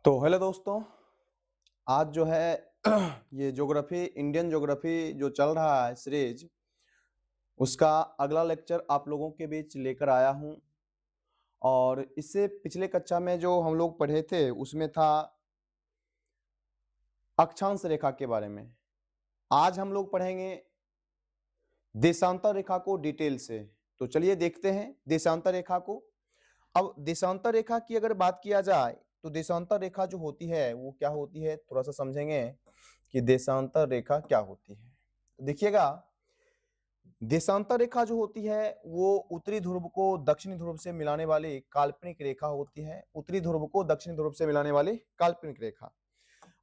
तो हेलो दोस्तों, आज जो है ये ज्योग्राफी इंडियन ज्योग्राफी जो चल रहा है सीरीज, उसका अगला लेक्चर आप लोगों के बीच लेकर आया हूँ। और इससे पिछले कक्षा में जो हम लोग पढ़े थे उसमें था अक्षांश रेखा के बारे में। आज हम लोग पढ़ेंगे देशांतर रेखा को डिटेल से। तो चलिए देखते हैं देशांतर रेखा को। अब देशांतर रेखा की अगर बात किया जाए तो देशांतर रेखा जो होती है वो क्या होती है, थोड़ा सा समझेंगे कि देशांतर रेखा क्या होती है। तो देखिएगा, देशांतर रेखा जो होती है वो उत्तरी ध्रुव को दक्षिणी ध्रुव से मिलाने वाली काल्पनिक रेखा होती है। उत्तरी ध्रुव को दक्षिणी ध्रुव से मिलाने वाली काल्पनिक रेखा।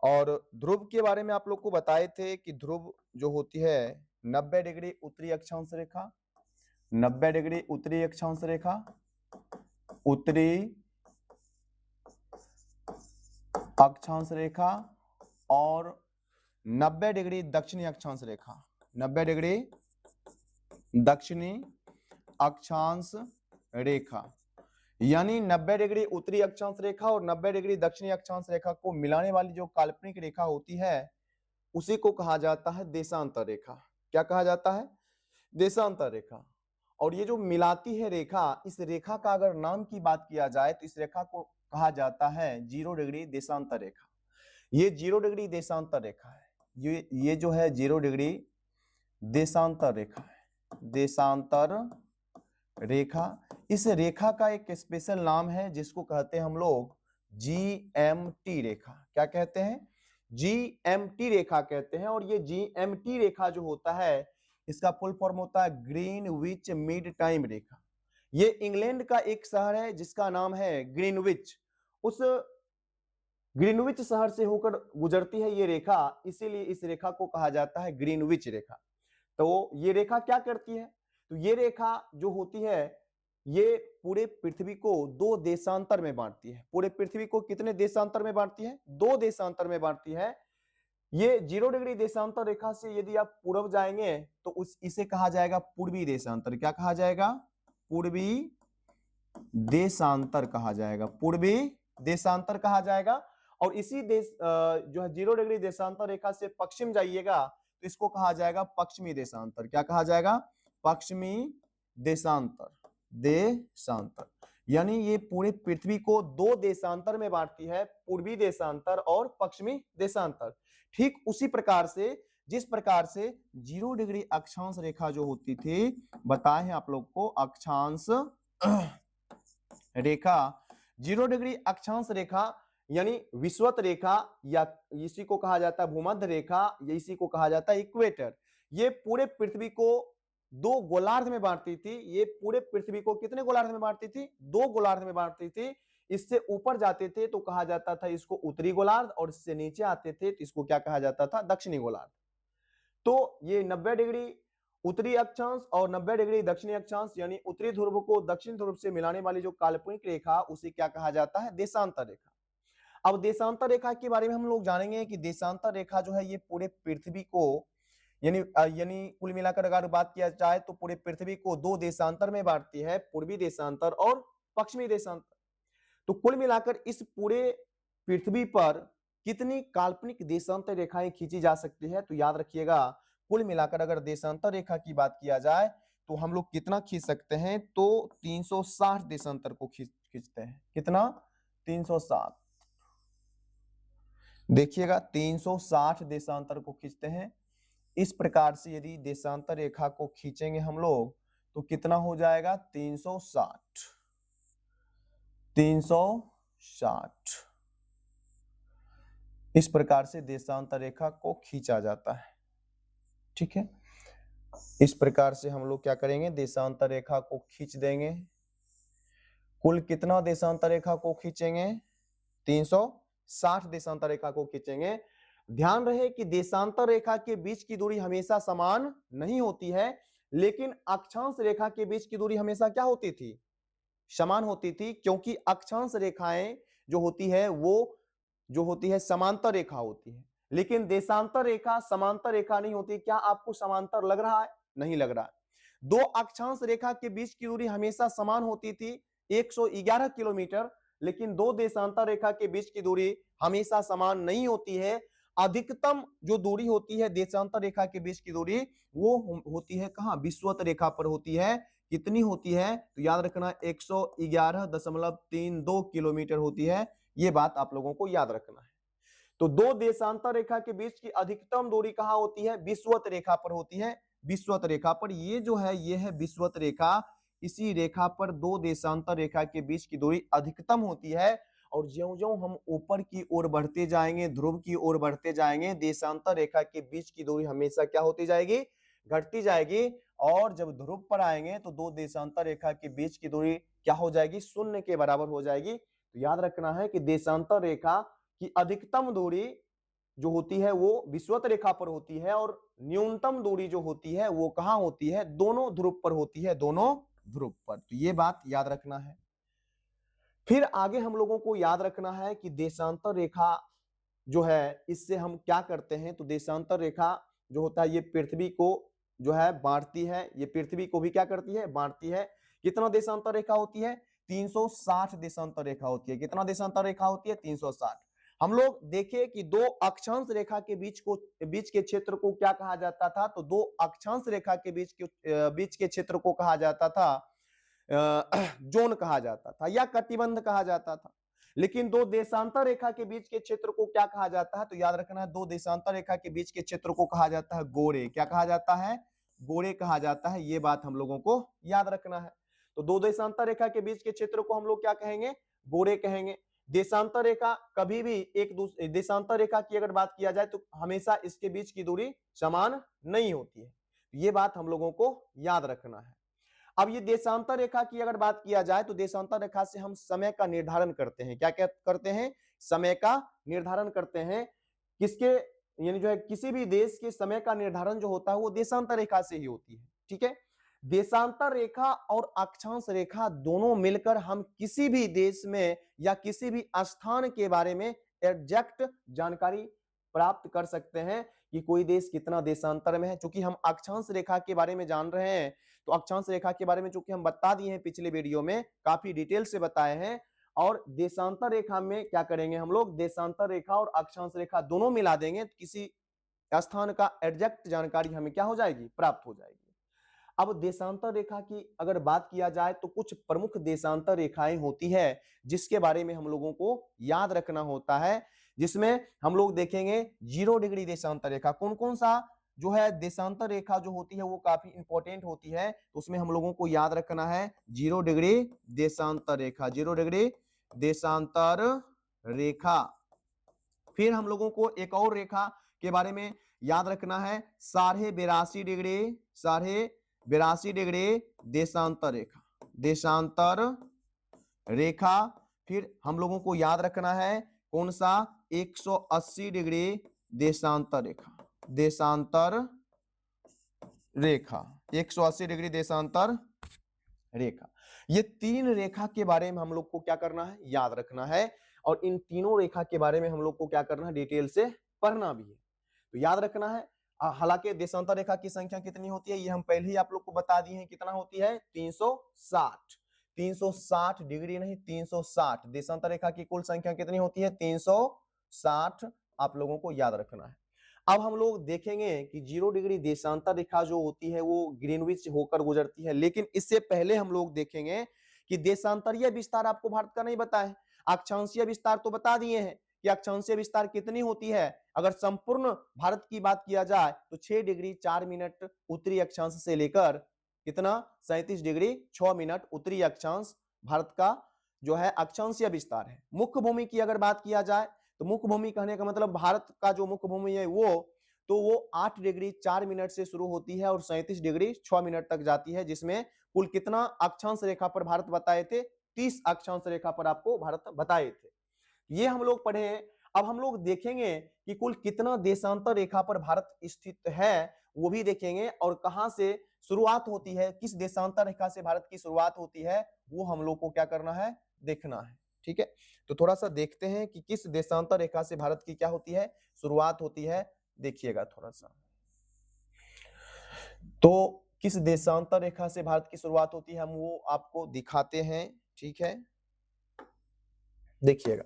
और ध्रुव के बारे में आप लोग को बताए थे कि ध्रुव जो होती है 90 डिग्री उत्तरी अक्षांश रेखा, 90 डिग्री उत्तरी अक्षांश रेखा, उत्तरी अक्षांश रेखा और 90 डिग्री दक्षिणी अक्षांश रेखा, 90 डिग्री दक्षिणी अक्षांश रेखा। यानी 90 डिग्री उत्तरी अक्षांश रेखा और 90 डिग्री दक्षिणी अक्षांश रेखा को मिलाने वाली जो काल्पनिक रेखा होती है उसी को कहा जाता है देशांतर रेखा। क्या कहा जाता है? देशांतर रेखा। और ये जो मिलाती है रेखा, इस रेखा का अगर नाम की बात किया जाए तो इस रेखा को कहा जाता है 0 डिग्री देशांतर रेखा। ये 0 डिग्री देशांतर रेखा है। ये जो है 0 डिग्री देशांतर रेखा है, देशांतर रेखा। इस रेखा का एक स्पेशल नाम है जिसको कहते हैं हम लोग जीएमटी रेखा। क्या कहते हैं? जीएमटी रेखा कहते हैं। और ये जीएमटी रेखा जो होता है इसका फुल फॉर्म होता है ग्रीनविच मिड टाइम रेखा। ये इंग्लैंड का एक शहर है जिसका नाम है ग्रीनविच। उस ग्रीनविच शहर से होकर गुजरती है ये रेखा, इसीलिए इस रेखा को कहा जाता है ग्रीनविच रेखा। तो ये रेखा क्या करती है? तो ये रेखा जो होती है ये पूरे पृथ्वी को दो देशांतर में बांटती है। पूरे पृथ्वी को कितने देशांतर में बांटती है? दो देशांतर में बांटती है। ये 0 डिग्री देशांतर रेखा से यदि आप पूर्व जाएंगे तो उस इसे कहा जाएगा पूर्वी देशांतर। क्या कहा जाएगा? पूर्वी देशांतर कहा जाएगा, पूर्वी देशांतर कहा जाएगा। और इसी देश जो है 0 डिग्री देशांतर रेखा से पश्चिम जाइएगा तो इसको कहा जाएगा पश्चिमी देशांतर। क्या कहा जाएगा? पश्चिमी देशांतर, देशांतर। यानी ये पूरे पृथ्वी को दो देशांतर में बांटती है, पूर्वी देशांतर और पश्चिमी देशांतर। ठीक उसी प्रकार से जिस प्रकार से 0 डिग्री अक्षांश रेखा जो होती थी, बताए हैं आप लोग को अक्षांश रेखा, 0 डिग्री अक्षांश रेखा यानी विषुवत रेखा, या इसी को कहा जाता है भूमध्य रेखा, या इसी को कहा जाता है इक्वेटर। ये पूरे पृथ्वी को दो गोलार्ध में बांटती थी। ये पूरे पृथ्वी को कितने गोलार्ध में बांटती थी? दो गोलार्ध में बांटती थी। इससे ऊपर जाते थे तो कहा जाता था इसको उत्तरी गोलार्ध, और इससे नीचे आते थे तो इसको क्या कहा जाता था? दक्षिणी गोलार्ध। तो ये 90 डिग्री उत्तरी अक्षांश और 90 डिग्री दक्षिणी अक्षांश यानी उत्तरी ध्रुव को दक्षिण ध्रुव से मिलाने वाली जो काल्पनिक रेखा, उसे क्या कहा जाता है? देशांतर रेखा। अब देशांतर रेखा के बारे में हम लोग जानेंगे कि देशांतर रेखा जो है ये पूरे पृथ्वी को यानी कुल मिलाकर अगर बात किया जाए तो पूरे पृथ्वी को दो देशांतर में बांटती है, पूर्वी देशांतर और पश्चिमी देशांतर। तो कुल मिलाकर इस पूरे पृथ्वी पर कितनी काल्पनिक देशांतर रेखाएं खींची जा सकती है? तो याद रखिएगा, कुल मिलाकर अगर देशांतर रेखा की बात किया जाए तो हम लोग कितना खींच सकते हैं? तो 360 देशांतर को खींचते हैं। कितना? 360। देखिएगा 360 देशांतर को खींचते हैं। इस प्रकार से यदि देशांतर रेखा को खींचेंगे हम लोग तो कितना हो जाएगा? 360, 360। इस प्रकार से देशांतर रेखा को खींचा जाता है। ठीक है, इस प्रकार से हम लोग क्या करेंगे? देशांतर रेखा को खींच देंगे। कुल कितना देशांतर रेखा को खींचेंगे? 360 देशांतर रेखा को खींचेंगे। ध्यान रहे कि देशांतर रेखा के बीच की दूरी हमेशा समान नहीं होती है, लेकिन अक्षांश रेखा के बीच की दूरी हमेशा क्या होती थी? समान होती थी, क्योंकि अक्षांश रेखाएं जो होती है वो जो होती है समांतर रेखा होती है, लेकिन देशांतर रेखा समांतर रेखा नहीं होती। क्या आपको समांतर लग रहा है? नहीं लग रहा है। दो अक्षांश रेखा के बीच की दूरी हमेशा समान होती थी, 111 किलोमीटर। लेकिन दो देशांतर रेखा के बीच की दूरी हमेशा समान नहीं होती है। अधिकतम जो दूरी होती है देशांतर रेखा के बीच की दूरी वो होती है कहां, विषुवत रेखा पर होती है। कितनी होती है तो याद रखना 111.32 किलोमीटर होती है। ये बात आप लोगों को याद रखना है। तो दो देशांतर रेखा के बीच की अधिकतम दूरी कहां होती है, विषुवत रेखा पर होती है। विषुवत रेखा पर ये जो है ये है विषुवत रेखा। इसी रेखा पर दो देशांतर रेखा के बीच की दूरी अधिकतम होती है। और ज्यों-ज्यों हम ऊपर की ओर बढ़ते जाएंगे, ध्रुव की ओर बढ़ते जाएंगे, देशांतर रेखा के बीच की दूरी हमेशा क्या होती जाएगी, घटती जाएगी। और जब ध्रुव पर आएंगे तो दो देशांतर रेखा के बीच की दूरी क्या हो जाएगी, शून्य के बराबर हो जाएगी। तो याद रखना है कि देशांतर रेखा की अधिकतम दूरी जो होती है वो विषुवत रेखा पर होती है, और न्यूनतम दूरी जो होती है वो कहां होती है, दोनों ध्रुव पर होती है, दोनों ध्रुव पर। तो ये बात याद रखना है। फिर आगे हम लोगों को याद रखना है कि देशांतर रेखा जो है इससे हम क्या करते हैं, तो देशांतर रेखा जो होता है ये पृथ्वी को जो है बांटती है, ये पृथ्वी को भी क्या करती है, बांटती है। कितना देशांतर रेखा होती है, 360 देशांतर रेखा होती है। कितना देशांतर रेखा होती है, 360। हम लोग देखें कि दो अक्षांश रेखा के बीच के क्षेत्र को क्या कहा जाता था, तो दो अक्षांश रेखा के बीच के क्षेत्र को कहा जाता था जोन कहा जाता था या कटिबंध कहा जाता था। लेकिन दो देशांतर रेखा के बीच के क्षेत्र को क्या कहा जाता है, तो याद रखना है दो देशांतर रेखा के बीच के क्षेत्र को कहा जाता है गोरे। क्या कहा जाता है, गोरे कहा जाता है। ये बात हम लोगों को याद रखना है। तो दो देशांतर रेखा के बीच के क्षेत्र को हम लोग क्या कहेंगे, गोरे कहेंगे। देशांतर रेखा कभी भी एक दूसरे देशांतर रेखा की अगर बात किया जाए तो हमेशा इसके बीच की दूरी समान नहीं होती है। ये बात हम लोगों को याद रखना है। अब ये देशांतर रेखा की अगर बात किया जाए तो देशांतर रेखा से हम समय का निर्धारण करते हैं। क्या क्या करते हैं, समय का निर्धारण करते हैं। किसके, यानी जो है किसी भी देश के समय का निर्धारण जो होता है वो देशांतर रेखा से ही होती है। ठीक है, देशांतर रेखा और अक्षांश रेखा दोनों मिलकर हम किसी भी देश में या किसी भी स्थान के बारे में एग्जैक्ट जानकारी प्राप्त कर सकते हैं कि कोई देश कितना देशांतर में है। चूंकि हम अक्षांश रेखा के बारे में जान रहे हैं तो अक्षांश रेखा के बारे में चूंकि हम बता दिए हैं पिछले वीडियो में, काफी डिटेल से बताए हैं। और देशांतर रेखा में क्या करेंगे हम लोग, देशांतर रेखा और अक्षांश रेखा दोनों मिला देंगे तो किसी स्थान का एग्जैक्ट जानकारी हमें क्या हो जाएगी, प्राप्त हो जाएगी। अब देशांतर रेखा की अगर बात किया जाए तो कुछ प्रमुख देशांतर रेखाएं होती है जिसके बारे में हम लोगों को याद रखना होता है, जिसमें हम लोग देखेंगे 0 डिग्री देशांतर रेखा। कौन कौन सा जो है देशांतर रेखा जो होती है वो काफी इंपॉर्टेंट होती है, तो उसमें हम लोगों को याद रखना है 0 डिग्री देशांतर रेखा, 0 डिग्री देशांतर रेखा। फिर हम लोगों को एक और रेखा के बारे में याद रखना है 82.5 डिग्री, 82.5 डिग्री देशांतर रेखा, देशांतर रेखा। फिर हम लोगों को याद रखना है कौन सा, 180 डिग्री देशांतर रेखा, देशांतर रेखा, 180 डिग्री देशांतर रेखा। ये तीन रेखा के बारे में हम लोग को क्या करना है, याद रखना है। और इन तीनों रेखा के बारे में हम लोग को क्या करना है, डिटेल से पढ़ना भी है। तो याद रखना है। हालांकि देशांतर रेखा की संख्या कितनी होती है ये हम पहले ही आप लोग को बता दिए हैं, कितना होती है 360, 360 डिग्री नहीं 360। देशांतर रेखा की कुल संख्या कितनी होती है 360, आप लोगों को याद रखना है। अब हम लोग देखेंगे कि 0 डिग्री देशांतर रेखा जो होती है वो ग्रीनविच होकर गुजरती है, लेकिन इससे पहले हम लोग देखेंगे कि देशांतरीय विस्तार आपको भारत का नहीं पता है। अक्षांशीय विस्तार तो बता दिए हैं कि अक्षांशीय विस्तार कितनी होती है। अगर संपूर्ण भारत की बात किया जाए तो 6 डिग्री 4 मिनट उत्तरी अक्षांश से लेकर कितना 37 डिग्री 6 मिनट उत्तरी अक्षांश भारत का जो है अक्षांशीय विस्तार है। मुख्य भूमि की अगर बात किया जाए तो मुख्य भूमि कहने का मतलब भारत का जो मुख्य भूमि है वो 8 डिग्री 4 मिनट से शुरू होती है और 37 डिग्री 6 मिनट तक जाती है, जिसमें कुल कितना अक्षांश रेखा पर भारत बताए थे, 30 अक्षांश रेखा पर आपको भारत बताए थे। ये हम लोग पढ़े हैं। अब हम लोग देखेंगे कि कुल कितना देशांतर रेखा पर भारत स्थित है वो भी देखेंगे, और कहां से शुरुआत होती है, किस देशांतर रेखा से भारत की शुरुआत होती है वो हम लोग को क्या करना है, देखना है। ठीक है, तो थोड़ा सा देखते हैं कि किस देशांतर रेखा से भारत की क्या होती है, शुरुआत होती है। देखिएगा थोड़ा सा, तो किस देशांतर रेखा से भारत की शुरुआत होती है हम वो आपको दिखाते हैं। ठीक है, देखिएगा,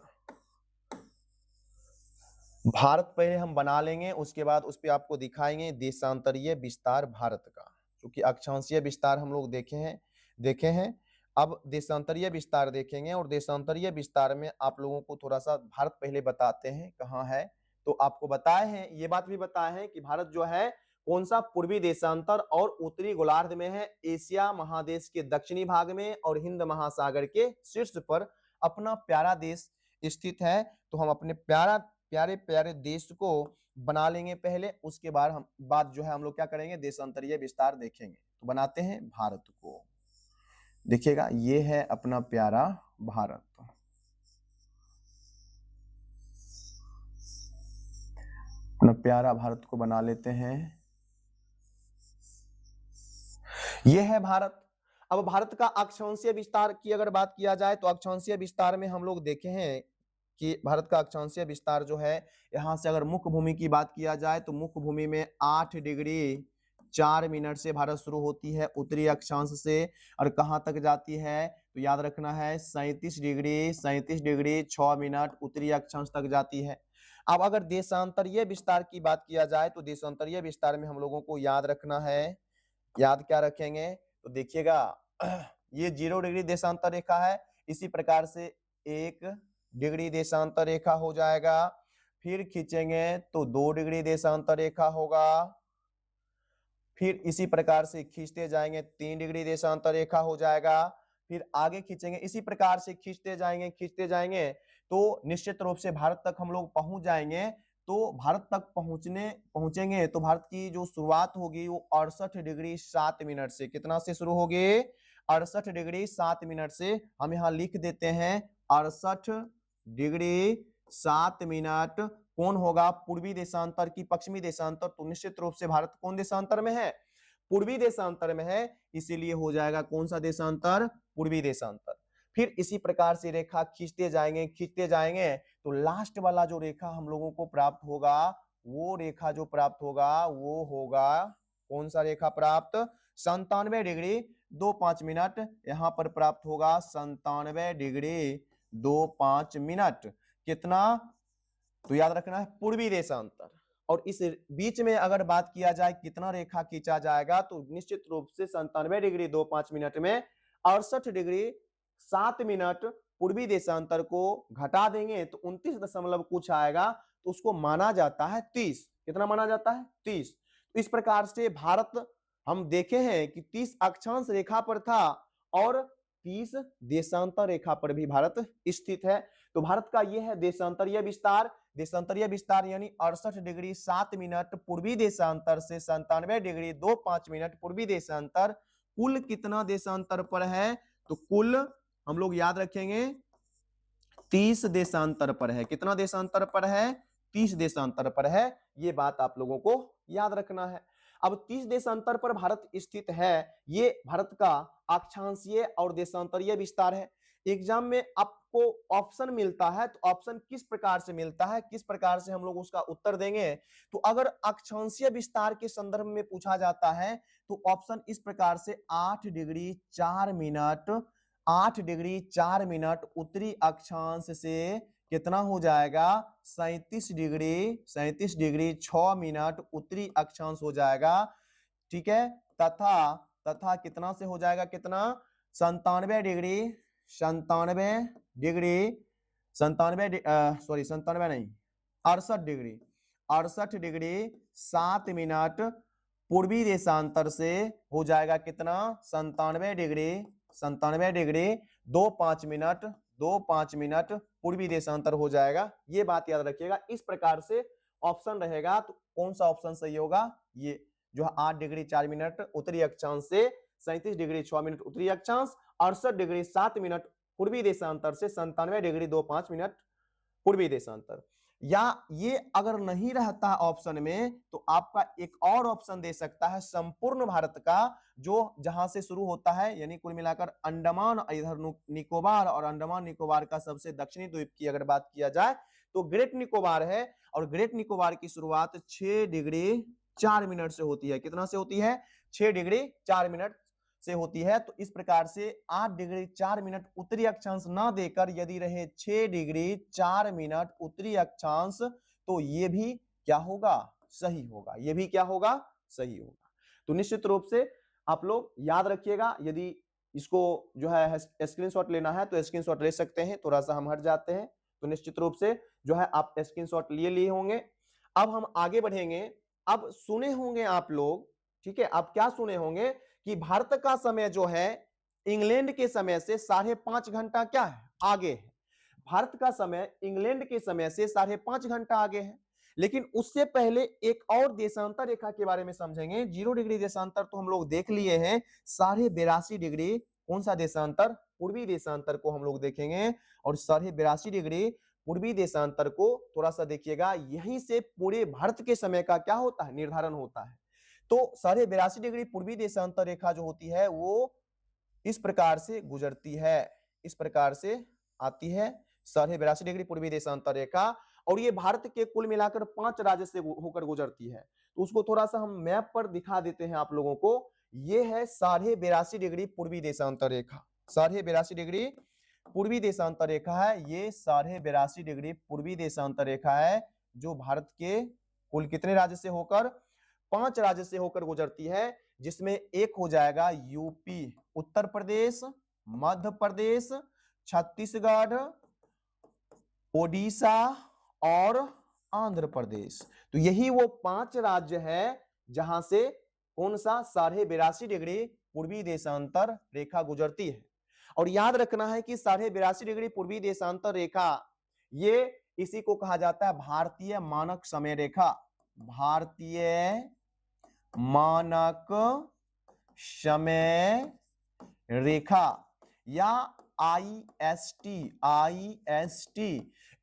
भारत पहले हम बना लेंगे, उसके बाद उस पे आपको दिखाएंगे देशांतरीय विस्तार भारत का, क्योंकि अक्षांशीय विस्तार हम लोग देखे हैं। अब देशांतरीय विस्तार देखेंगे, और देशांतरीय विस्तार में आप लोगों को थोड़ा सा भारत पहले बताते हैं कहाँ है। तो आपको बताए हैं, ये बात भी बताए हैं कि भारत जो है कौन सा पूर्वी देशांतर और उत्तरी गोलार्ध में है, एशिया महादेश के दक्षिणी भाग में और हिंद महासागर के शीर्ष पर अपना प्यारा देश स्थित है। तो हम अपने प्यारे प्यारे देश को बना लेंगे पहले, उसके बाद जो है हम लोग क्या करेंगे, देशांतरीय विस्तार देखेंगे। तो बनाते हैं भारत को। देखिएगा, ये है अपना प्यारा भारत। अपना प्यारा भारत को बना लेते हैं। ये है भारत। अब भारत का अक्षांशीय विस्तार की अगर बात किया जाए तो अक्षांशीय विस्तार में हम लोग देखे हैं कि भारत का अक्षांशीय विस्तार जो है, यहाँ से अगर मुख्य भूमि की बात किया जाए तो मुख्य भूमि में 8 डिग्री 4 मिनट से भारत शुरू होती है उत्तरी अक्षांश से, और कहाँ तक जाती है तो याद रखना है 37 डिग्री 6 मिनट उत्तरी अक्षांश तक जाती है। अब अगर देशांतरीय विस्तार की बात किया जाए तो देशांतरीय विस्तार में हम लोगों को याद रखना है, याद क्या रखेंगे तो देखिएगा, ये 0 डिग्री देशांतर रेखा है, इसी प्रकार से 1 डिग्री देशांतर रेखा हो जाएगा, फिर खींचेंगे तो 2 डिग्री देशांतर रेखा होगा, फिर इसी प्रकार से खींचते जाएंगे 3 डिग्री देशांतर रेखा हो जाएगा, फिर आगे खींचेंगे, इसी प्रकार से खींचते जाएंगे तो निश्चित रूप से भारत तक हम लोग पहुंच जाएंगे। तो भारत तक पहुंचेंगे तो भारत की जो शुरुआत होगी वो 68 डिग्री 7 मिनट से, कितना से शुरू होगी, 68 डिग्री 7 मिनट से। हम यहाँ लिख देते हैं 68 डिग्री 7 मिनट कौन होगा, पूर्वी देशांतर की पश्चिमी देशांतर। तो निश्चित रूप से भारत कौन देशांतर में है, पूर्वी देशांतर में है, इसीलिए हो जाएगा कौन सा देशांतर, पूर्वी देशांतर। फिर इसी प्रकार से रेखा खींचते जाएंगे तो लास्ट वाला जो रेखा हम लोगों को प्राप्त होगा, वो रेखा जो प्राप्त होगा वो होगा कौन सा रेखा प्राप्त, 97 डिग्री 25 मिनट यहाँ पर प्राप्त होगा, 97 डिग्री 25 मिनट। कितना, तो याद रखना है पूर्वी देशांतर। और इस बीच में अगर बात किया जाए कितना रेखा खींचा जाएगा तो निश्चित रूप से 97 डिग्री 25 मिनट में 68 डिग्री 7 मिनट पूर्वी देशांतर को घटा देंगे तो 29 दशमलव कुछ आएगा, तो उसको माना जाता है 30। कितना माना जाता है, 30। तो इस प्रकार से भारत हम देखे हैं कि 30 अक्षांश रेखा पर था और 30 देशांतर रेखा पर भी भारत स्थित है। तो भारत का यह है देशांतरीय विस्तार। देशांतरीय विस्तार यानी 68 डिग्री 7 मिनट पूर्वी देशांतर से 97 डिग्री 25 मिनट पूर्वी देशांतर, कुल कितना देशांतर पर है, तो कुल हम लोग याद रखेंगे 30 देशांतर पर है। कितना देशांतर पर है, 30 देशांतर पर है, ये बात आप लोगों को याद रखना है। अब 30 देशांतर पर भारत स्थित है, ये भारत का अक्षांशीय और देशांतरीय विस्तार है। एग्जाम में आपको ऑप्शन मिलता है, तो ऑप्शन किस प्रकार से मिलता है, किस प्रकार से हम लोग उसका उत्तर देंगे। तो अगर अक्षांशीय विस्तार के संदर्भ में पूछा जाता है तो ऑप्शन इस प्रकार से 8 डिग्री 4 मिनट 8 डिग्री 4 मिनट उत्तरी अक्षांश से कितना हो जाएगा, 37 डिग्री 6 मिनट उत्तरी अक्षांश हो जाएगा। ठीक है, तथा कितना से हो जाएगा, कितना 97 डिग्री 68 डिग्री 7 मिनट पूर्वी देशांतर से हो जाएगा कितना, 97 डिग्री 25 मिनट पूर्वी देशांतर हो जाएगा। ये बात याद रखिएगा। इस प्रकार से ऑप्शन रहेगा, तो कौन सा ऑप्शन सही होगा, ये जो 8 डिग्री 4 मिनट उत्तरी अक्षांश से 37 डिग्री 6 मिनट उत्तरी अक्षांश, 68 डिग्री 7 मिनट पूर्वी देशांतर से 97 डिग्री 25 मिनट पूर्वी देशांतर। या ये अगर नहीं रहता ऑप्शन में तो आपका एक और ऑप्शन दे सकता है संपूर्ण भारत का, जो जहां से शुरू होता है, यानी कुल मिलाकर अंडमान इधर निकोबार और अंडमान निकोबार का सबसे दक्षिणी द्वीप की अगर बात किया जाए तो ग्रेट निकोबार है, और ग्रेट निकोबार की शुरुआत 6 डिग्री 4 मिनट से होती है। कितना से होती है, 6 डिग्री 4 मिनट। से होती है। तो इस प्रकार से 8 डिग्री 4 मिनट उत्तरी अक्षांश ना देकर यदि रहे 6 डिग्री 4 मिनट उत्तरी अक्षांश, तो ये भी क्या होगा, सही होगा, ये भी क्या होगा, सही होगा। तो निश्चित रूप से आप लोग याद रखिएगा, यदि इसको जो है स्क्रीनशॉट लेना है तो स्क्रीनशॉट ले सकते हैं। थोड़ा सा हम हट जाते हैं, तो निश्चित रूप से जो है आप स्क्रीनशॉट लिए होंगे। अब हम आगे बढ़ेंगे। अब सुने होंगे आप लोग, ठीक है, आप क्या सुने होंगे कि भारत का समय जो है इंग्लैंड के समय से 5.5 घंटा क्या है, आगे है। भारत का समय इंग्लैंड के समय से 5.5 घंटा आगे है। लेकिन उससे पहले एक और देशांतर रेखा के बारे में समझेंगे। 0 डिग्री देशांतर तो हम लोग देख लिए हैं, 82.5 डिग्री कौन सा देशांतर, पूर्वी देशांतर को हम लोग देखेंगे। और 82.5 डिग्री पूर्वी देशांतर को थोड़ा सा देखिएगा, यहीं से पूरे भारत के समय का क्या होता है, निर्धारण होता है। तो 82.5 डिग्री पूर्वी देशांतर रेखा जो होती है वो इस प्रकार से गुजरती है, इस प्रकार से आती है 82.5 डिग्री पूर्वी देशांतर रेखा। और ये भारत के कुल मिलाकर 5 राज्य से होकर गुजरती है। तो उसको थोड़ा सा हम मैप पर दिखा देते हैं आप लोगों को। ये है 82.5 डिग्री पूर्वी देशांतर रेखा, 82.5 डिग्री पूर्वी देशांतर रेखा है। ये 82.5 डिग्री पूर्वी देशांतर रेखा है जो भारत के कुल कितने राज्य से होकर, 5 राज्य से होकर गुजरती है, जिसमें एक हो जाएगा यूपी, उत्तर प्रदेश, मध्य प्रदेश, छत्तीसगढ़, ओडिशा और आंध्र प्रदेश। तो यही वो 5 राज्य है जहां से कौन सा 82.5 डिग्री पूर्वी देशांतर रेखा गुजरती है। और याद रखना है कि 82.5 डिग्री पूर्वी देशांतर रेखा, ये इसी को कहा जाता है भारतीय मानक समय रेखा, भारतीय मानक समय रेखा या IST,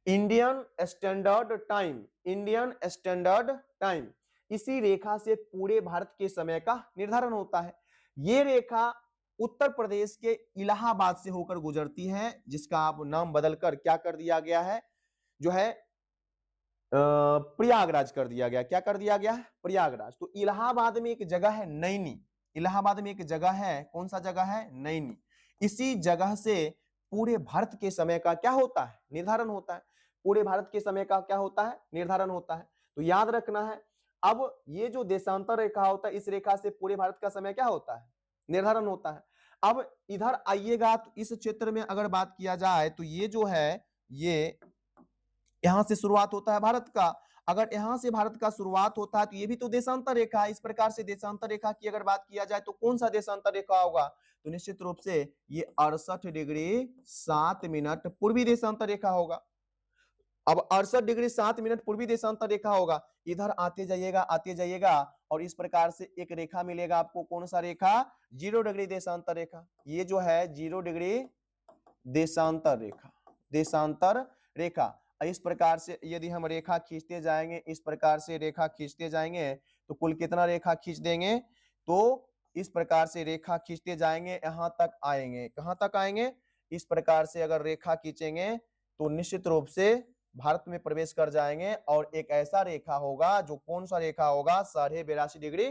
Indian standard time, Indian standard time. इसी रेखा से पूरे भारत के समय का निर्धारण होता है। ये रेखा उत्तर प्रदेश के इलाहाबाद से होकर गुजरती है, जिसका अब नाम बदलकर क्या कर दिया गया है, जो है प्रयागराज कर दिया गया। क्या कर दिया गया है, प्रयागराज। तो इलाहाबाद में एक जगह है नैनी, इलाहाबाद में एक जगह है, कौन सा जगह है, नैनी। इसी जगह से पूरे भारत के समय का क्या होता है, निर्धारण होता है। पूरे भारत के समय का क्या होता है, निर्धारण होता है। तो याद रखना है। अब ये जो देशांतर रेखा होता है, इस रेखा से पूरे भारत का समय क्या होता है, निर्धारण होता है। अब इधर आइएगा, तो इस क्षेत्र में अगर बात किया जाए तो ये जो है, ये यहां से शुरुआत होता है भारत का। अगर यहां से भारत का शुरुआत होता है तो ये भी तो देशांतर रेखा है। इस प्रकार से देशांतर रेखा की अगर बात किया जाए तो कौन सा देशांतर रेखा होगा, तो निश्चित रूप से ये 68 डिग्री 7 मिनट पूर्वी देशांतर रेखा होगा। अब 68 डिग्री 7 मिनट पूर्वी देशांतर रेखा होगा। इधर आते जाइएगा, आते जाइएगा, और इस प्रकार से एक रेखा मिलेगा आपको, कौन सा रेखा, 0 डिग्री देशांतर रेखा। ये जो है 0 डिग्री देशांतर रेखा, देशांतर रेखा। इस प्रकार से यदि हम रेखा खींचते जाएंगे, इस प्रकार से रेखा खींचते जाएंगे, तो कुल कितना रेखा खींच देंगे, तो इस प्रकार से रेखा खींचते जाएंगे, यहां तक आएंगे, कहां तक आएंगे, इस प्रकार से अगर रेखा खींचेंगे तो निश्चित रूप से भारत में प्रवेश कर जाएंगे। और एक ऐसा रेखा होगा जो कौन सा रेखा होगा, 82.5 डिग्री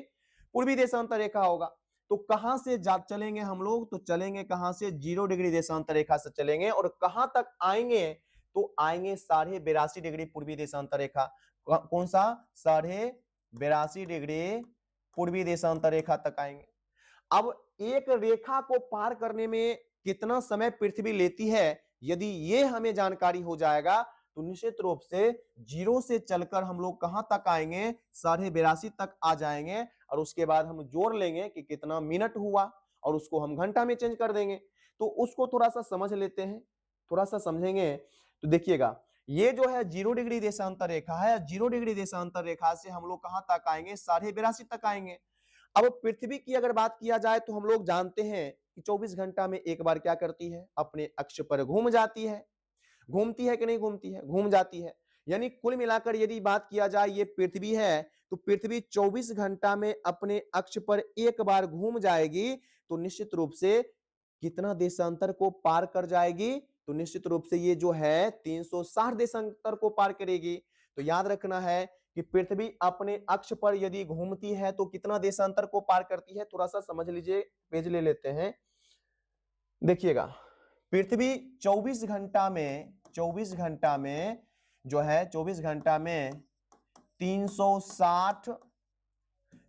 पूर्वी देशांतर रेखा होगा। तो कहां से चलेंगे हम लोग, तो चलेंगे कहां से, 0 डिग्री देशांतर रेखा से चलेंगे। और कहां तक आएंगे, तो आएंगे 82.5 डिग्री पूर्वी देशांतर रेखा। कौन सा, 82.5 डिग्री पूर्वी देशांतर रेखा तक आएंगे। अब एक रेखा को पार करने में कितना समय पृथ्वी लेती है, यदि ये हमें जानकारी हो जाएगा तो निश्चित रूप से 0 से चलकर हम लोग कहां तक आएंगे, 82.5 तक आ जाएंगे। और उसके बाद हम जोड़ लेंगे कि कितना मिनट हुआ, और उसको हम घंटा में चेंज कर देंगे। तो उसको थोड़ा सा समझ लेते हैं, थोड़ा सा समझेंगे। तो देखिएगा, ये जो है 0 डिग्री देशांतर रेखा है, 0 डिग्री देशांतर रेखा से हम लोग कहां तक आएंगे, 82.5 तक आएंगे। अब पृथ्वी की अगर बात किया जाए तो हम लोग जानते हैं कि 24 घंटा में एक बार क्या करती है, अपने अक्ष पर घूम जाती है। घूमती है कि नहीं घूमती है, घूम जाती है। यानी कुल मिलाकर यदि बात किया जाए, ये पृथ्वी है, तो पृथ्वी 24 घंटा में अपने अक्ष पर एक बार घूम जाएगी। तो निश्चित रूप से कितना देशांतर को पार कर जाएगी, तो निश्चित रूप से ये जो है 360 देशांतर को पार करेगी। तो याद रखना है कि पृथ्वी अपने अक्ष पर यदि घूमती है तो कितना देशांतर को पार करती है, थोड़ा सा समझ लीजिए, पेज ले लेते हैं। देखिएगा, पृथ्वी 24 घंटा में जो है 24 घंटा में 360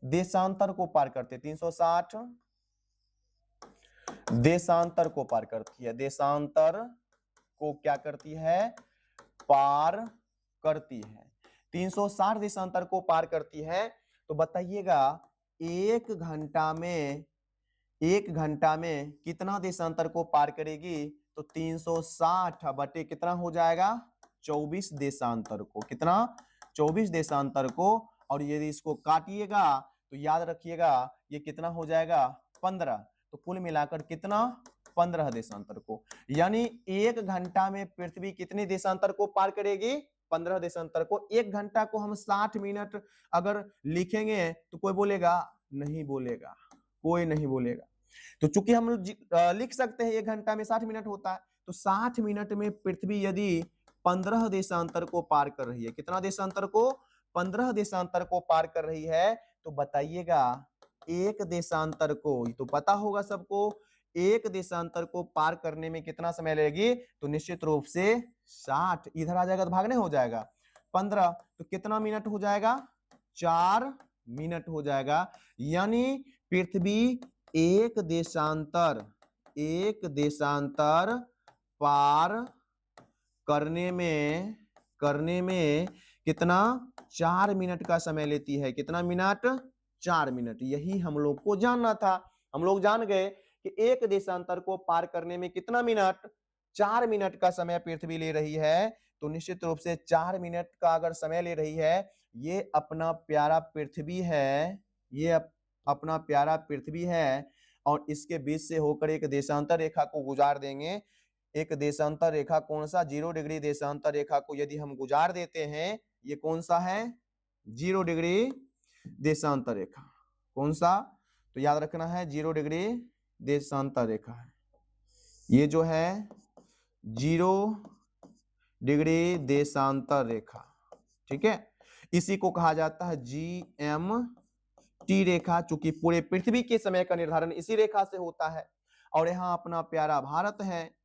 देशांतर को पार करते, 360 देशांतर को पार करती है, देशांतर को क्या करती है, पार करती है। 360 देशांतर को पार करती है। तो बताइएगा एक घंटा में कितना देशांतर को पार करेगी, तो 360 बटे कितना हो जाएगा, 24 देशांतर को, कितना, 24 देशांतर को। और यदि इसको काटिएगा तो याद रखिएगा ये कितना हो जाएगा, 15। तो कुल मिलाकर कितना, 15 देशांतर को। यानी एक घंटा में पृथ्वी कितने देशांतर को पार करेगी, 15 देशांतर को। एक घंटा को हम 60 मिनट अगर लिखेंगे तो कोई बोलेगा, नहीं बोलेगा, कोई नहीं बोलेगा। तो चूंकि हम लिख सकते हैं एक घंटा में 60 मिनट होता है, तो 60 मिनट में पृथ्वी यदि 15 देशांतर को पार कर रही है, कितना देशांतर को, 15 देशांतर को पार कर रही है, तो बताइएगा एक देशांतर को, तो पता होगा सबको, एक देशांतर को पार करने में कितना समय लगेगी, तो निश्चित रूप से 60, इधर आ जाएगा तो भागने हो जाएगा 15, तो कितना मिनट हो जाएगा, 4 मिनट हो जाएगा। यानी पृथ्वी एक देशांतर पार करने में कितना, 4 मिनट का समय लेती है, कितना मिनट, 4 मिनट। यही हम लोग को जानना था। हम लोग जान गए कि एक देशांतर को पार करने में कितना मिनट, 4 मिनट का समय पृथ्वी ले रही है। तो निश्चित रूप से 4 मिनट का अगर समय ले रही है, ये अपना प्यारा पृथ्वी है, ये अपना प्यारा पृथ्वी है, और इसके बीच से होकर एक देशांतर रेखा को गुजार देंगे। एक देशांतर रेखा कौन सा, 0 डिग्री देशांतर रेखा को यदि हम गुजार देते हैं, ये कौन सा है, 0 डिग्री देशांतर रेखा, कौन सा, तो याद रखना है 0 डिग्री देशांतर रेखा है। ये जो है 0 डिग्री देशांतर रेखा, ठीक है, इसी को कहा जाता है GMT रेखा, चूंकि पूरे पृथ्वी के समय का निर्धारण इसी रेखा से होता है। और यहाँ अपना प्यारा भारत है,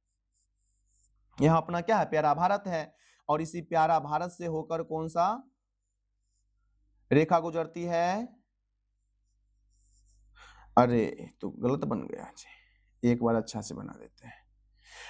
यहाँ अपना क्या है, प्यारा भारत है, और इसी प्यारा भारत से होकर कौन सा रेखा गुजरती है, अरे तो गलत बन गया जी, एक बार अच्छा से बना देते हैं।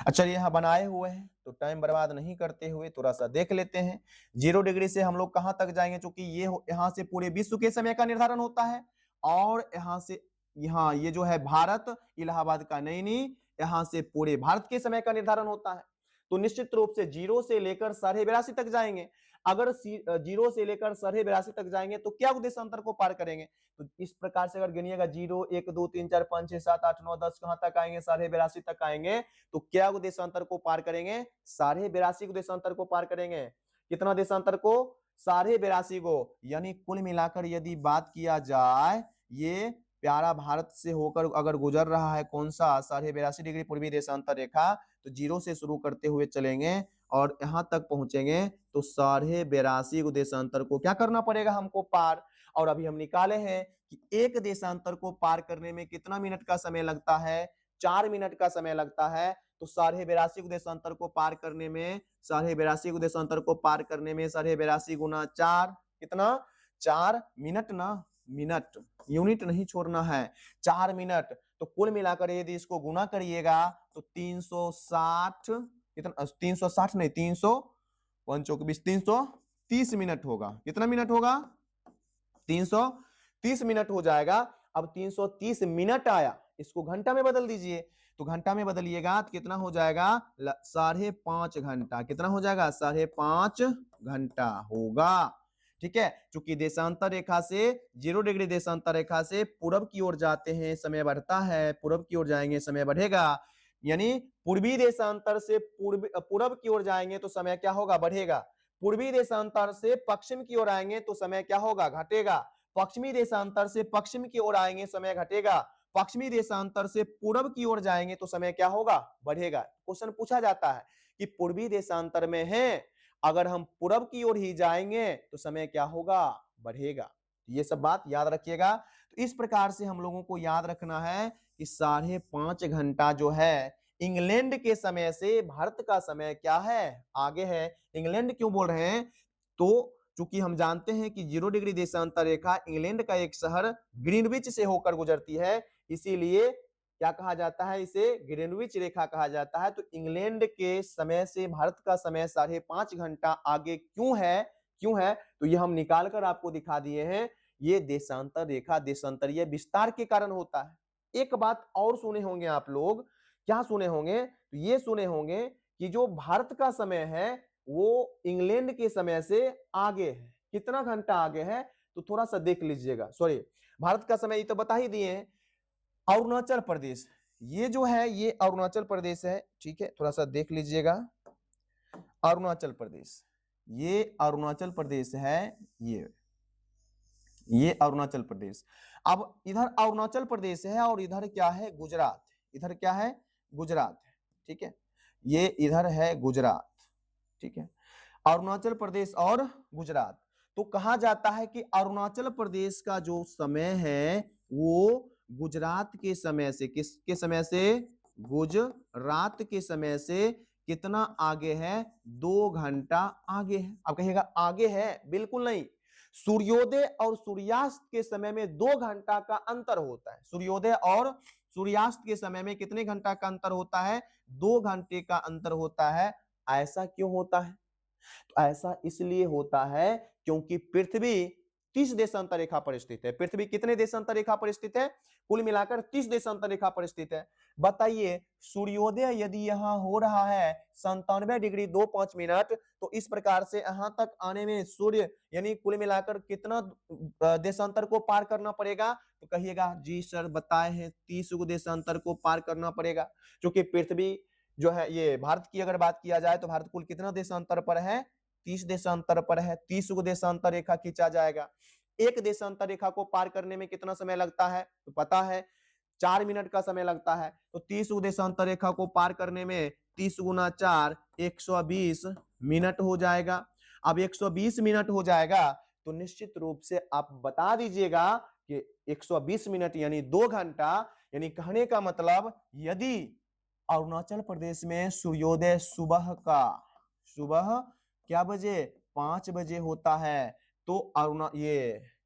अच्छा, ये यहाँ बनाए हुए हैं तो टाइम बर्बाद नहीं करते हुए थोड़ा सा देख लेते हैं। 0 डिग्री से हम लोग कहां तक जाएंगे, क्योंकि ये यहाँ से पूरे विश्व के समय का निर्धारण होता है, और यहाँ से यहाँ ये जो है भारत, इलाहाबाद का नैनी, यहाँ से पूरे भारत के समय का निर्धारण होता है। तो निश्चित रूप से 0 से लेकर 82.5 तक जाएंगे। अगर 0 से लेकर 82.5 तक जाएंगे तो क्या देशांतर को पार करेंगे, तो इस प्रकार से अगर गिनिएगा 0 1 2 3 4 5 6 7 8 9 10 कहां तक आएंगे, 82.5 तक आएंगे। तो क्या देशांतर को पार करेंगे, 82.5 देशांतर को पार करेंगे। कितना देशांतर को, 82.5 को। यानी कुल मिलाकर यदि बात किया जाए, ये प्यारा भारत से होकर अगर गुजर रहा है कौन सा, 82.5 डिग्री पूर्वी देशांतर रेखा, तो 0 से शुरू करते हुए चलेंगे और यहां तक पहुंचेंगे तो 82.5 देशांतर को क्या करना पड़ेगा हमको, पार। और अभी हम निकाले हैं कि एक देशांतर को पार करने में कितना मिनट का समय लगता है, 4 मिनट का समय लगता है। तो 82.5 देशांतर को पार करने में, 82.5 देशांतर को पार करने में 82.5 गुना 4 कितना, 4 मिनट ना, मिनट, यूनिट नहीं छोड़ना है, 4 मिनट। तो कुल मिलाकर यदि इसको गुना करिएगा तो 360, कितना, 360 नहीं, 300 पंचों के बीच 330 मिनट होगा। कितना मिनट होगा, 330 मिनट हो जाएगा। अब 330 मिनट आया, इसको घंटा में बदल दीजिए, तो घंटा में बदलिएगा तो कितना हो जाएगा, 5.5 घंटा। कितना हो जाएगा, 5.5 घंटा होगा। ठीक है, चूंकि देशांतर रेखा से, 0 डिग्री देशांतर रेखा से पूरब की ओर जाते हैं समय बढ़ता है, पूरब की ओर जाएंगे समय बढ़ेगा। यानी पूर्वी देशांतर से पूरब की ओर जाएंगे तो समय क्या होगा, बढ़ेगा। पूर्वी देशांतर से पश्चिम की ओर आएंगे तो समय क्या होगा, घटेगा। पश्चिमी देशांतर से पश्चिम की ओर आएंगे समय घटेगा। पश्चिमी देशांतर से पूरब की ओर जाएंगे तो समय क्या होगा, बढ़ेगा। क्वेश्चन पूछा जाता है कि पूर्वी देशांतर में है अगर हम पूरब की ओर ही जाएंगे तो समय क्या होगा, बढ़ेगा। ये सब बात याद रखिएगा। तो इस प्रकार से हम लोगों को याद रखना है कि 5.5 घंटा जो है इंग्लैंड के समय से भारत का समय क्या है, आगे है। इंग्लैंड क्यों बोल रहे हैं, तो चूंकि हम जानते हैं कि 0 डिग्री देशांतर रेखा इंग्लैंड का एक शहर ग्रीनविच से होकर गुजरती है, इसीलिए क्या कहा जाता है, इसे ग्रीनविच रेखा कहा जाता है। तो इंग्लैंड के समय से भारत का समय 5.5 घंटा आगे क्यों है, तो ये हम निकाल कर आपको दिखा दिए हैं। ये देशांतर रेखा देशांतरीय विस्तार के कारण होता है। एक बात और सुने होंगे आप लोग, क्या सुने होंगे, तो ये सुने होंगे कि जो भारत का समय है वो इंग्लैंड के समय से आगे है। कितना घंटा आगे है, तो थोड़ा सा देख लीजिएगा। सॉरी, भारत का समय ये तो बता ही दिए हैं। अरुणाचल प्रदेश, ये जो है ये अरुणाचल प्रदेश है, ठीक है, थोड़ा सा देख लीजिएगा। अरुणाचल प्रदेश, ये अरुणाचल प्रदेश है, ये अरुणाचल प्रदेश। अब इधर अरुणाचल प्रदेश है और इधर क्या है, गुजरात। इधर क्या है, गुजरात है, ठीक है, ये इधर है गुजरात, ठीक है, अरुणाचल प्रदेश और गुजरात। तो कहा जाता है कि अरुणाचल प्रदेश का जो समय है वो गुजरात के समय से, किसके समय से, गुजरात के समय से कितना आगे है, 2 घंटा आगे है। अब कहिएगा आगे है, बिल्कुल नहीं। सूर्योदय और सूर्यास्त के समय में 2 घंटा का अंतर होता है। सूर्योदय और सूर्यास्त के समय में कितने घंटा का अंतर होता है, 2 घंटे का अंतर होता है। ऐसा क्यों होता है, तो ऐसा इसलिए होता है क्योंकि पृथ्वी 30 देशांतर रेखा पर स्थित है। पृथ्वी कितने देशांतर रेखा पर स्थित है, कुल मिलाकर 30 देशांतर रेखा पर स्थित है। बताइए, सूर्योदय यदि यहां हो रहा है 97 डिग्री 2 5 मिनट, तो इस प्रकार से यहां तक आने में सूर्य यानी कुल मिलाकर कितना देशांतर को पार करना पड़ेगा, तो कहिएगा जी सर बताए हैं 30 देशांतर को पार करना पड़ेगा। क्योंकि पृथ्वी जो है, ये भारत की अगर बात किया जाए तो भारत कुल कितना देशांतर पर है, 30 देशांतर पर है। 30 देशांतर रेखा खींचा जाएगा। एक देशांतर रेखा को पार करने में कितना समय लगता है, तो पता है 4 मिनट का समय लगता है। तो 30 देशांतर रेखा को पार करने में 30 गुना 4 120 मिनट हो जाएगा। अब 120 मिनट हो जाएगा तो निश्चित रूप से आप बता दीजिएगा कि 120 मिनट यानी 2 घंटा, यानी कहने का मतलब यदि अरुणाचल प्रदेश में सूर्योदय सुबह क्या बजे, 5 बजे होता है, तो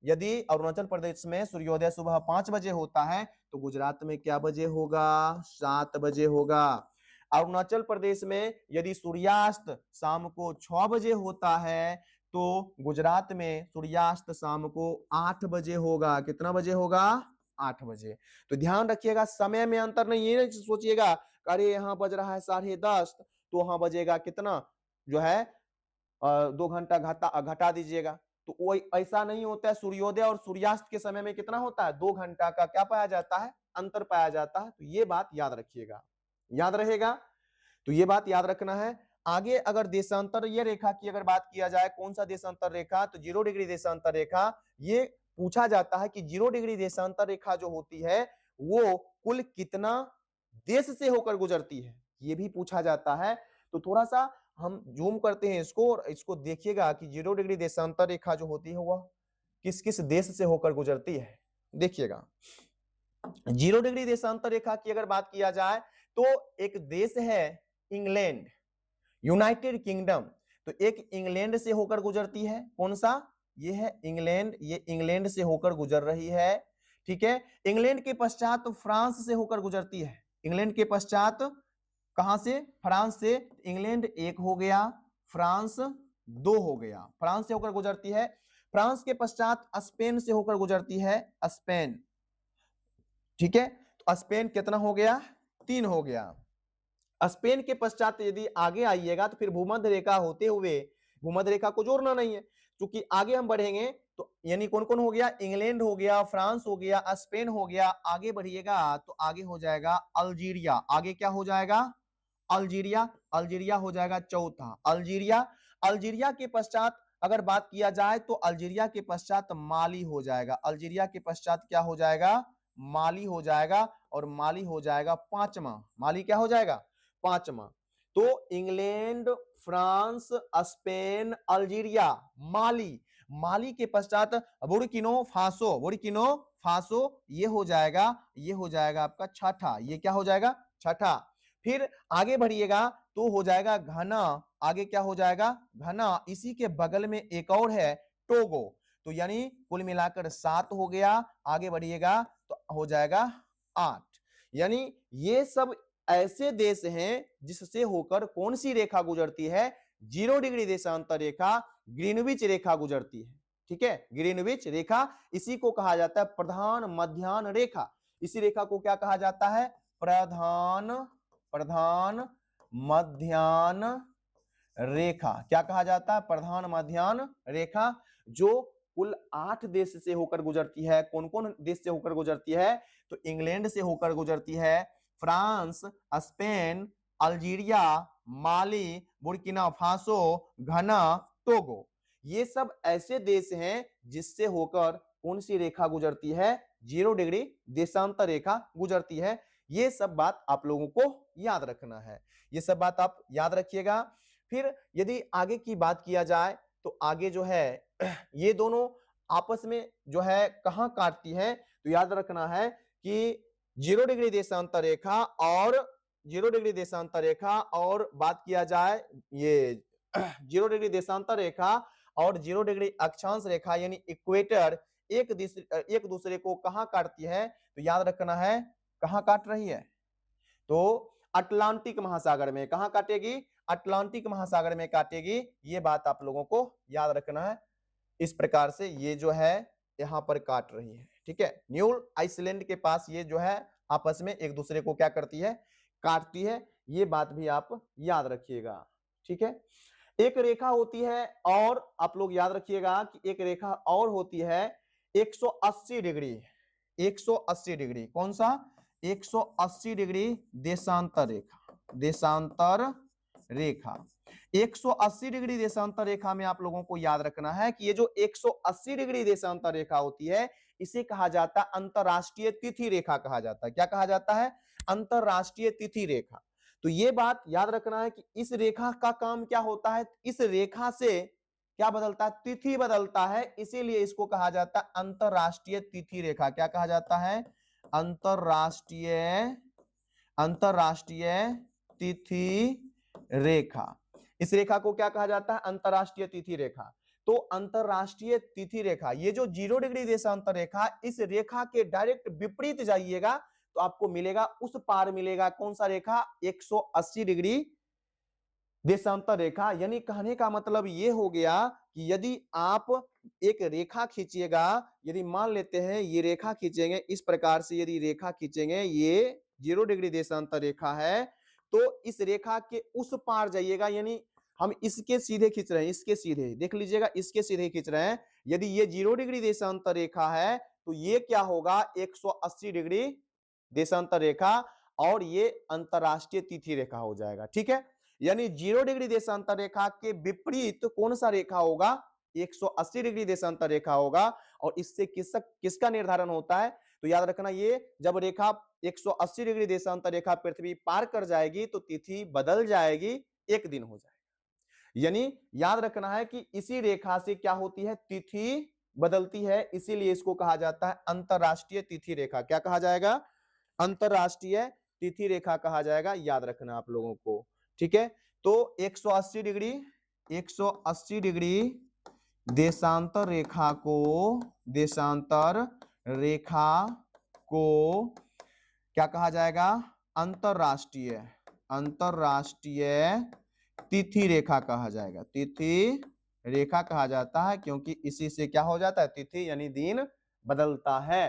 यदि अरुणाचल प्रदेश में सूर्योदय सुबह 5 बजे होता है तो गुजरात में क्या बजे होगा, 7 बजे होगा। अरुणाचल प्रदेश में यदि सूर्यास्त शाम को 6 बजे होता है तो गुजरात में सूर्यास्त शाम को 8 बजे होगा। कितना बजे होगा, 8 बजे। तो ध्यान रखिएगा, समय में अंतर नहीं, ये सोचिएगा अरे यहाँ बज रहा है 10:30 तो वहां बजेगा कितना, जो है 2 घंटा घटा दीजिएगा। तो वो ऐसा नहीं होता है। सूर्योदय और सूर्यास्त के समय में कितना होता है, 2 घंटा का क्या पाया जाता है, अंतर पाया जाता है। तो ये बात याद रखिएगा, याद रहेगा। तो ये बात याद रखना है। आगे अगर देशांतर ये रेखा की अगर बात किया जाए, कौन सा देशांतर रेखा, तो 0 डिग्री देशांतर रेखा। ये पूछा जाता है कि 0 डिग्री देशांतर रेखा जो होती है वो कुल कितना देश से होकर गुजरती है, ये भी पूछा जाता है। तो थोड़ा सा हम जूम करते हैं इसको और इसको देखिएगा कि 0 डिग्री देशांतर रेखा जो होती है वह किस किस देश से होकर गुजरती है। देखिएगा, 0 डिग्री देशांतर रेखा की अगर बात किया जाए तो एक देश है इंग्लैंड, यूनाइटेड किंगडम। तो एक इंग्लैंड से होकर गुजरती है, कौन सा, ये है इंग्लैंड, ये इंग्लैंड से होकर गुजर रही है, ठीक है। इंग्लैंड के पश्चात फ्रांस से होकर गुजरती है। इंग्लैंड के पश्चात कहां से, फ्रांस से। इंग्लैंड एक हो गया, फ्रांस 2 हो गया, फ्रांस से होकर गुजरती है। फ्रांस के पश्चात स्पेन से होकर गुजरती है, स्पेन, ठीक है। तो स्पेन कितना हो गया, 3 हो गया। स्पेन के पश्चात यदि आगे आइएगा तो फिर भूमध्य रेखा होते हुए, भूमध्य रेखा को जोड़ना नहीं है क्योंकि आगे हम बढ़ेंगे तो यानी कौन कौन हो गया, इंग्लैंड हो गया, फ्रांस हो गया, स्पेन हो गया। आगे बढ़िएगा तो आगे हो जाएगा अल्जीरिया। आगे क्या हो जाएगा, अल्जीरिया, अल्जीरिया हो जाएगा चौथा, अल्जीरिया। अल्जीरिया के पश्चात अगर बात किया जाए तो अल्जीरिया के पश्चात माली हो जाएगा। अल्जीरिया के पश्चात क्या हो जाएगा, माली हो जाएगा। और माली हो जाएगा 5वां, माली क्या हो जाएगा, 5वां। तो इंग्लैंड, फ्रांस, स्पेन, अल्जीरिया, माली, माली के पश्चात बुर्किनो फासो, बुर्किनो फासो, ये हो जाएगा आपका छठा, ये क्या हो जाएगा, छठा। फिर आगे बढ़िएगा तो हो जाएगा घना, आगे क्या हो जाएगा, घना। इसी के बगल में एक और है टोगो। तो यानी कुल मिलाकर 7 हो गया। आगे बढ़िएगा तो हो जाएगा 8। यानी ये सब ऐसे देश हैं जिससे होकर कौन सी रेखा गुजरती है, 0 डिग्री देशांतर रेखा, ग्रीनविच रेखा गुजरती है। ठीक है, ग्रीनविच रेखा, इसी को कहा जाता है प्रधान मध्याह्न रेखा। इसी रेखा को क्या कहा जाता है, प्रधान मध्याह्न रेखा। क्या कहा जाता है, प्रधान मध्याह्न रेखा, जो कुल 8 देश से होकर गुजरती है। कौन कौन देश से होकर गुजरती है, तो इंग्लैंड से होकर गुजरती है, फ्रांस, स्पेन, अल्जीरिया, माली, बुर्किना फासो, घना, टोगो। ये सब ऐसे देश हैं जिससे होकर कौन सी रेखा गुजरती है, 0 डिग्री देशांतर रेखा गुजरती है। ये सब बात आप लोगों को याद रखना है, ये सब बात आप याद रखिएगा। फिर यदि आगे की बात किया जाए तो आगे जो है ये दोनों आपस में जो है कहां काटती है, तो याद रखना है कि 0 डिग्री देशांतर रेखा और 0 डिग्री देशांतर रेखा और बात किया जाए ये 0 डिग्री देशांतर रेखा और 0 डिग्री अक्षांश रेखा यानी इक्वेटर एक दूसरे को कहां काटती है, तो याद रखना है कहां काट रही है, तो अटलांटिक महासागर में। कहां काटेगी, अटलांटिक महासागर में काटेगी। ये बात आप लोगों को याद रखना है। इस प्रकार से ये जो है यहां पर काट रही है। ठीक है, न्यू आइसलैंड के पास ये जो है आपस में एक दूसरे को क्या करती है, काटती है। ये बात भी आप याद रखिएगा। ठीक है, एक रेखा होती है और आप लोग याद रखिएगा कि एक रेखा और होती है 180 डिग्री, 180 डिग्री, कौन सा, 180 डिग्री देशांतर रेखा, देशांतर रेखा। 180 डिग्री देशांतर रेखा में आप लोगों को याद रखना है कि ये जो 180 डिग्री देशांतर रेखा होती है इसे कहा जाता है अंतरराष्ट्रीय तिथि रेखा कहा जाता है। क्या कहा जाता है, अंतरराष्ट्रीय तिथि रेखा। तो ये बात याद रखना है कि इस रेखा का काम क्या होता है, इस रेखा से क्या बदलता है, तिथि बदलता है, इसीलिए इसको कहा जाता है अंतरराष्ट्रीय तिथि रेखा। क्या कहा जाता है, अंतरराष्ट्रीय, अंतरराष्ट्रीय तिथि रेखा। इस रेखा को क्या कहा जाता है, अंतरराष्ट्रीय तिथि रेखा। तो अंतरराष्ट्रीय तिथि रेखा, ये जो 0 डिग्री देशांतर रेखा, इस रेखा के डायरेक्ट विपरीत जाइएगा तो आपको मिलेगा, उस पार मिलेगा कौन सा रेखा, 180 डिग्री देशांतर रेखा। यानी कहने का मतलब ये हो गया कि यदि आप एक रेखा खींचिएगा, यदि मान लेते हैं ये रेखा खींचेंगे इस प्रकार से, यदि रेखा खींचेंगे, ये 0 डिग्री देशांतर रेखा है, तो इस रेखा के उस पार जाइएगा। यानी हम इसके सीधे खींच रहे हैं, इसके सीधे देख लीजिएगा, इसके सीधे खींच रहे हैं। यदि ये 0 डिग्री देशांतर रेखा है तो ये क्या होगा, 180 डिग्री देशांतर रेखा, और ये अंतरराष्ट्रीय तिथि रेखा हो जाएगा। ठीक है, यानी 0 डिग्री देशांतर रेखा के विपरीत कौन सा रेखा होगा, 180 डिग्री देशांतर रेखा होगा। और इससे किसका निर्धारण होता है, तो याद रखना, ये जब रेखा 180 डिग्री देशांतर रेखा पृथ्वी पार कर जाएगी तो तिथि बदल जाएगी, एक दिन हो जाएगा। यानी याद रखना है कि इसी रेखा से क्या होती है, तिथि बदलती है, इसीलिए इसको कहा जाता है अंतरराष्ट्रीय तिथि रेखा। क्या कहा जाएगा, अंतरराष्ट्रीय तिथि रेखा कहा जाएगा, याद रखना आप लोगों को। ठीक है, तो 180 डिग्री, 180 डिग्री देशांतर रेखा को, देशांतर रेखा को क्या कहा जाएगा, अंतरराष्ट्रीय, अंतरराष्ट्रीय तिथि रेखा कहा जाएगा। तिथि रेखा कहा जाता है क्योंकि इसी से क्या हो जाता है, तिथि यानी दिन बदलता है।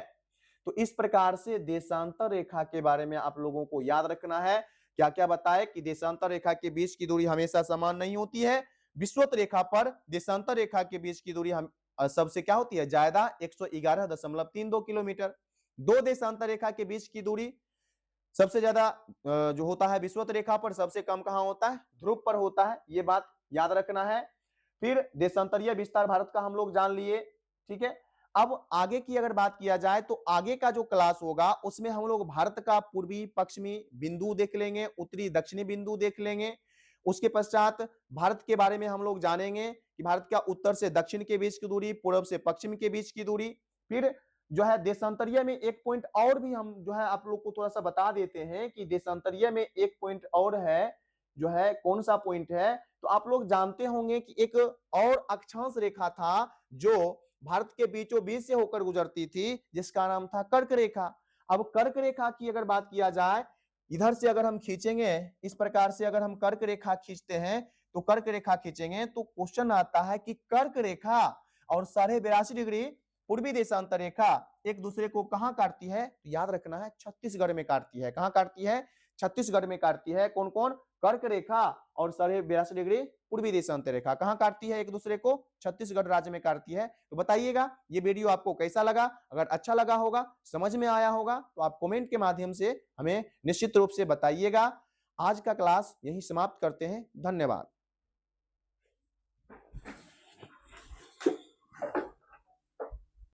तो इस प्रकार से देशांतर रेखा के बारे में आप लोगों को याद रखना है। क्या क्या बताए कि देशांतर रेखा के बीच की दूरी हमेशा समान नहीं होती है। विषुवत रेखा पर देशांतर रेखा के बीच की दूरी हम सबसे क्या होती है, ज्यादा 111.32 किलोमीटर। दो देशांतर रेखा के बीच की दूरी सबसे ज्यादा जो होता है विषुवत रेखा पर, सबसे कम कहां होता है, ध्रुव पर होता है। ये बात याद रखना है। फिर देशांतरीय विस्तार भारत का हम लोग जान लिए। ठीक है, अब आगे की अगर बात किया जाए तो आगे का जो क्लास होगा उसमें हम लोग भारत का पूर्वी पश्चिमी बिंदु देख लेंगे, उत्तरी दक्षिणी बिंदु देख लेंगे। उसके पश्चात भारत के बारे में हम लोग जानेंगे कि भारत का उत्तर से दक्षिण के बीच की दूरी, पूर्व से पश्चिम के बीच की दूरी। फिर जो है देशांतरीय में एक पॉइंट और भी हम जो है आप लोग को थोड़ा सा बता देते हैं कि देशांतरीय में एक पॉइंट और है, जो है कौन सा पॉइंट है, तो आप लोग जानते होंगे कि एक और अक्षांश रेखा था जो भारत के बीचों बीच से होकर गुजरती थी, जिसका नाम था कर्क रेखा। अब कर्क रेखा की अगर बात किया जाए, इधर से अगर हम खींचेंगे, इस प्रकार से अगर हम कर्क रेखा खींचते हैं, तो कर्क रेखा खींचेंगे तो क्वेश्चन आता है कि कर्क रेखा और 82.5 डिग्री पूर्वी देशांतर रेखा एक दूसरे को कहां काटती है, तो याद रखना है छत्तीसगढ़ में काटती है। कहां काटती है? छत्तीसगढ़ में काटती है। कौन कौन? कर्क रेखा और 82.5 डिग्री पूर्वी देशांतर रेखा कहां काटती है एक दूसरे को? छत्तीसगढ़ राज्य में काटती है। तो बताइएगा ये वीडियो आपको कैसा लगा? अगर अच्छा लगा होगा, समझ में आया होगा, तो आप कमेंट के माध्यम से हमें निश्चित रूप से बताइएगा। आज का क्लास यही समाप्त करते हैं। धन्यवाद।